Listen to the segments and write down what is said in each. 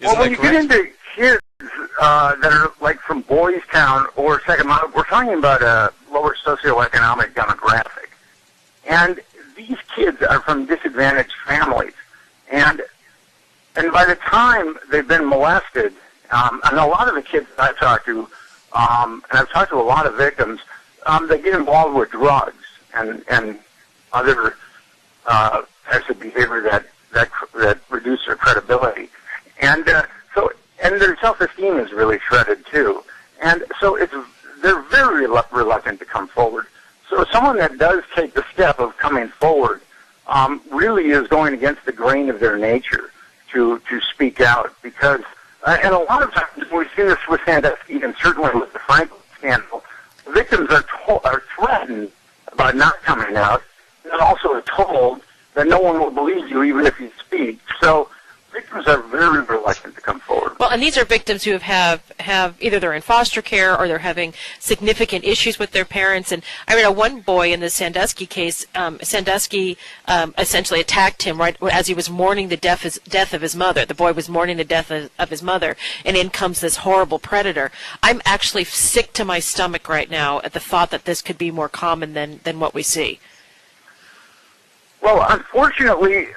Well, when you get into kids that are like from Boys Town or Second Mountain, we're talking about a lower socioeconomic demographic. And these kids are from disadvantaged families. And by the time they've been molested, and a lot of the kids that I've talked to, and I've talked to a lot of victims, they get involved with drugs and other types of behavior that reduce their credibility. And and their self-esteem is really shredded too. And so they're very reluctant to come forward. So someone that does take the step of coming forward really is going against the grain of their nature to speak out, because and a lot of times we've seen this with Sandusky and certainly with the Franklin scandal, victims are threatened about not coming out, and also are told that no one will believe you even if you speak. So victims are very reluctant to come forward. Well, and these are victims who have either they're in foster care or they're having significant issues with their parents. And I mean, one boy in the Sandusky case, Sandusky essentially attacked him right as he was mourning the death of his mother. The boy was mourning the death of his mother, and in comes this horrible predator. I'm actually sick to my stomach right now at the thought that this could be more common than what we see. Well, unfortunately,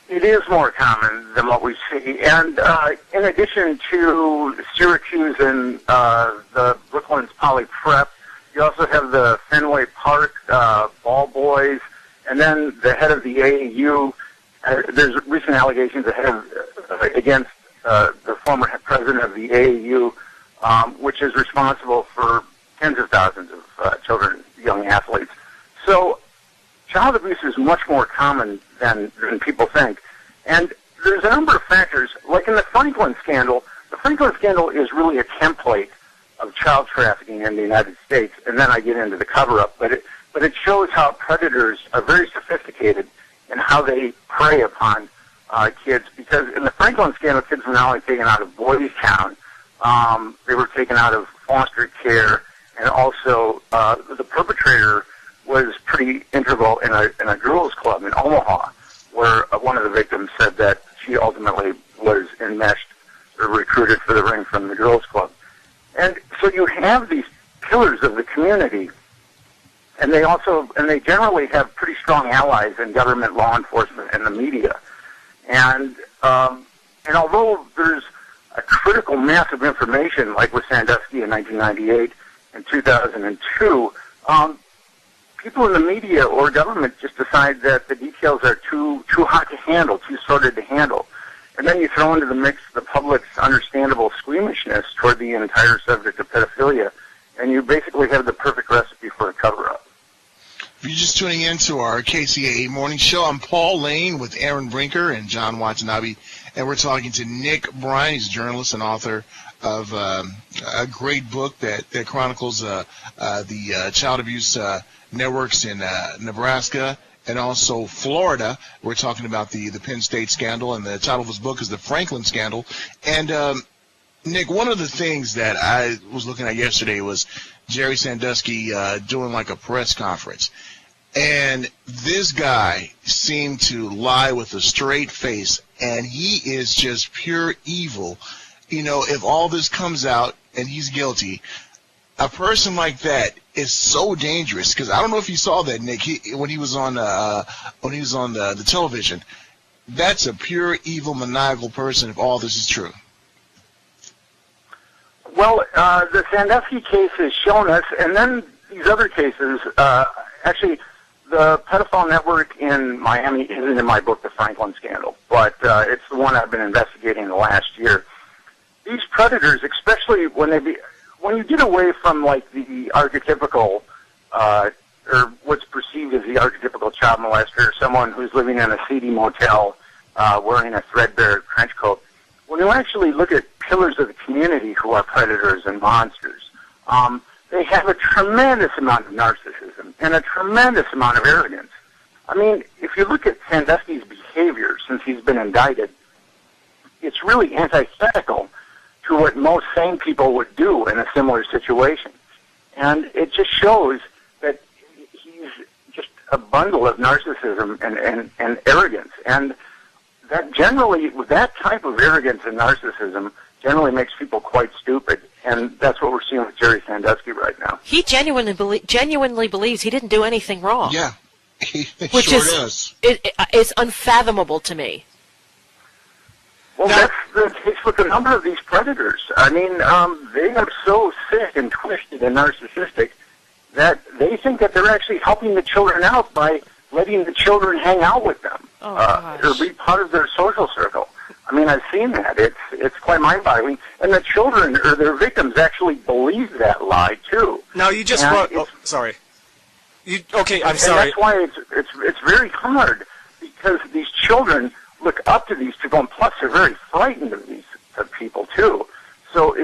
it is more common than what we see. And in addition to Syracuse and the Brooklands Poly Prep, you also have the Fenway Park ball boys, and then the head of the AAU. There's recent allegations against the former president of the AAU, which is responsible for tens of thousands of children, young athletes. So child abuse is much more common than people think. And there's a number of factors. Like in the Franklin scandal is really a template of child trafficking in the United States, and then I get into the cover-up. But it shows how predators are very sophisticated in how they prey upon kids. Because in the Franklin scandal, kids were not only taken out of Boys Town, they were taken out of foster care, and also the perpetrator was pretty integral in a girls' club in Omaha, where one of the victims said that she ultimately was enmeshed or recruited for the ring from the girls' club. And so you have these pillars of the community, and they generally have pretty strong allies in government, law enforcement, and the media. And although there's a critical mass of information, like with Sandusky in 1998 and 2002, people in the media or government just decide that the details are too hot to handle, too sordid to handle. And then you throw into the mix the public's understandable squeamishness toward the entire subject of pedophilia, and you basically have the perfect recipe for a cover-up. If you're just tuning in to our KCAA Morning Show, I'm Paul Lane with Aaron Brinker and John Watanabe, and we're talking to Nick Bryan. He's a journalist and author of a great book that chronicles the child abuse networks in Nebraska and also Florida. We're talking about the Penn State scandal, and the title of his book is The Franklin Scandal. And Nick, one of the things that I was looking at yesterday was Jerry Sandusky doing like a press conference. And this guy seemed to lie with a straight face, and he is just pure evil. You know, if all this comes out and he's guilty, a person like that is so dangerous. Because I don't know if you saw that, Nick, when he was on the television. That's a pure evil, maniacal person if all this is true. Well, the Sandusky case has shown us, and then these other cases, actually, the pedophile network in Miami isn't in my book, The Franklin Scandal, but it's the one I've been investigating the last year. These predators, especially when you get away from like the archetypical, or what's perceived as the archetypical child molester, someone who's living in a seedy motel, wearing a threadbare trench coat, when you actually look at pillars of the community who are predators and monsters, they have a tremendous amount of narcissism and a tremendous amount of arrogance. I mean, if you look at Sandusky's behavior since he's been indicted, it's really antithetical to what most sane people would do in a similar situation. And it just shows that he's just a bundle of narcissism and arrogance. And that type of arrogance and narcissism generally makes people quite stupid, and that's what we're seeing with Jerry Sandusky right now. He genuinely believes he didn't do anything wrong. Yeah, he which sure is does. It's unfathomable to me. Well, that's the case with a number of these predators. I mean, they are so sick and twisted and narcissistic that they think that they're actually helping the children out by letting the children hang out with them or be part of their social circle. I mean, I've seen that. It's quite mind-boggling. And the children or their victims actually believe that lie, too. Now, you just brought... Oh, sorry. I'm sorry. And that's why it's very hard, because these children look up to these people, and plus they're very frightened of these people, too. So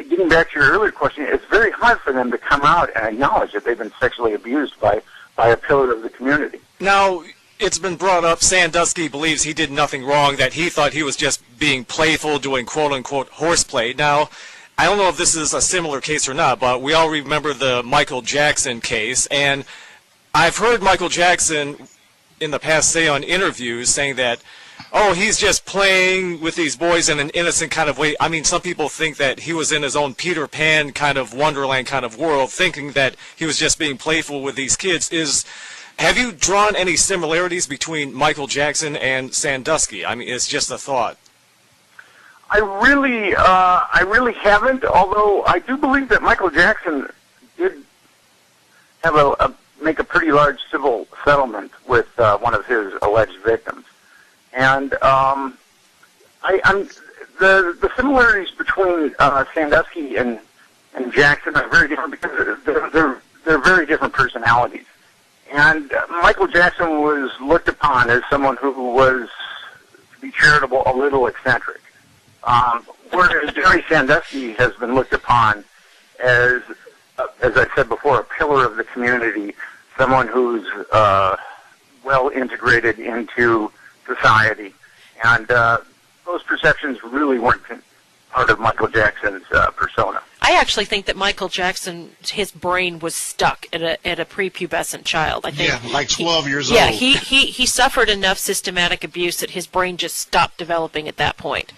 getting back to your earlier question, it's very hard for them to come out and acknowledge that they've been sexually abused by a pillar of the community. Now, it's been brought up, Sandusky believes he did nothing wrong, that he thought he was just being playful, doing quote-unquote horseplay. Now, I don't know if this is a similar case or not, but we all remember the Michael Jackson case, and I've heard Michael Jackson in the past say on interviews saying that, oh, he's just playing with these boys in an innocent kind of way. I mean, some people think that he was in his own Peter Pan kind of Wonderland kind of world, thinking that he was just being playful with these kids. Have you drawn any similarities between Michael Jackson and Sandusky? I mean, it's just a thought. I really haven't, although I do believe that Michael Jackson did have make a pretty large civil settlement with one of his alleged victims. And the similarities between Sandusky and Jackson are very different because they're very different personalities. And Michael Jackson was looked upon as someone who was, to be charitable, a little eccentric. Whereas Jerry Sandusky has been looked upon as I said before, a pillar of the community, someone who's well integrated into society. And those perceptions really weren't part of Michael Jackson's persona. I actually think that Michael Jackson, his brain was stuck at a prepubescent child. I think. Yeah, like 12 years old. Yeah, he suffered enough systematic abuse that his brain just stopped developing at that point.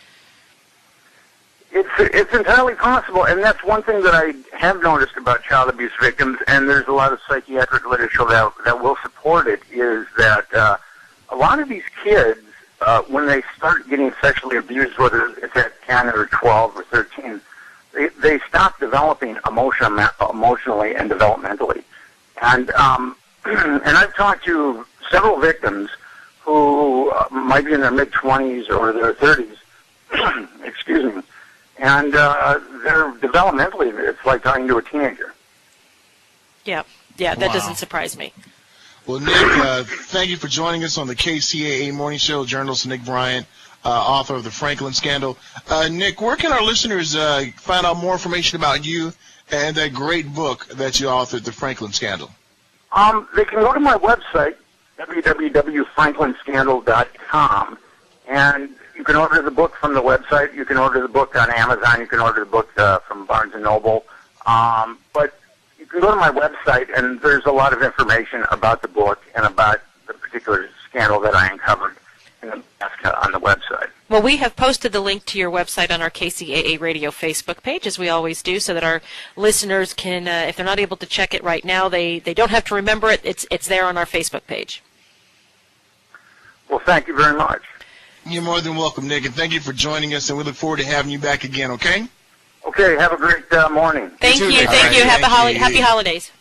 It's entirely possible, and that's one thing that I have noticed about child abuse victims, and there's a lot of psychiatric literature that will support it, is that a lot of these kids, when they start getting sexually abused, whether it's at 10 or 12 or 13, they stop developing emotionally and developmentally. And and I've talked to several victims who might be in their mid-20s or their 30s, excuse me, and they're developmentally, it's like talking to a teenager. Yeah, that doesn't surprise me. Well, Nick, thank you for joining us on the KCAA Morning Show. Journalist Nick Bryant, author of The Franklin Scandal. Nick, where can our listeners find out more information about you and that great book that you authored, The Franklin Scandal? They can go to my website, www.franklinscandal.com, and you can order the book from the website. You can order the book on Amazon. You can order the book from Barnes & Noble. But you can go to my website, and there's a lot of information about the book and about the particular scandal that I uncovered in the past on the website. Well, we have posted the link to your website on our KCAA Radio Facebook page, as we always do, so that our listeners can, if they're not able to check it right now, they don't have to remember it. It's there on our Facebook page. Well, thank you very much. You're more than welcome, Nick, and thank you for joining us, and we look forward to having you back again, okay? Okay, have a great morning. Thank you. Right, Happy holidays.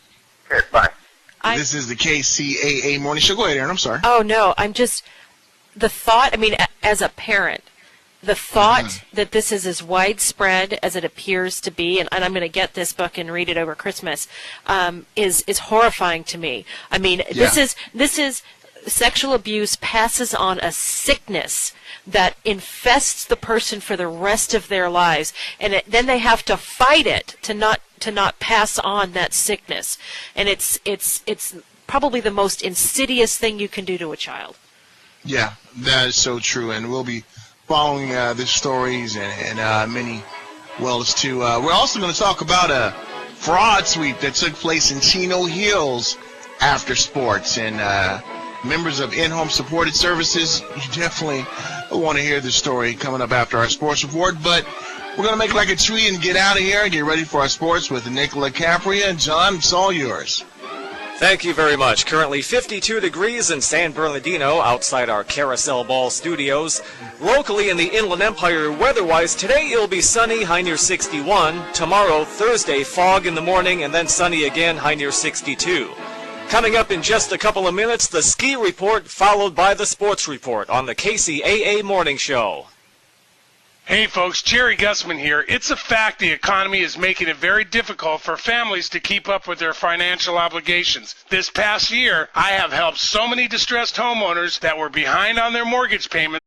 Okay, bye. This is the KCAA Morning Show. Go ahead, Aaron. I'm sorry. Oh, no. The thought, as a parent, the thought that this is as widespread as it appears to be, and I'm going to get this book and read it over Christmas, is horrifying to me. This is sexual abuse passes on a sickness that infests the person for the rest of their lives, and then they have to fight it to not pass on that sickness. And it's probably the most insidious thing you can do to a child. Yeah, that is so true, and we'll be following the stories and many wells too. We're also going to talk about a fraud sweep that took place in Chino Hills after sports, and members of in-home supported services. You definitely want to hear the story coming up after our sports report. But we're going to make like a tree and get out of here and get ready for our sports with Nicola Capria. And John, it's all yours. Thank you very much. Currently 52 degrees in San Bernardino outside our Carousel Ball studios. Locally in the Inland Empire, weather-wise, today it'll be sunny, high near 61. Tomorrow, Thursday, fog in the morning and then sunny again, high near 62. Coming up in just a couple of minutes, the ski report followed by the sports report on the KCAA Morning Show. Hey folks, Jerry Gussman here. It's a fact the economy is making it very difficult for families to keep up with their financial obligations. This past year, I have helped so many distressed homeowners that were behind on their mortgage payments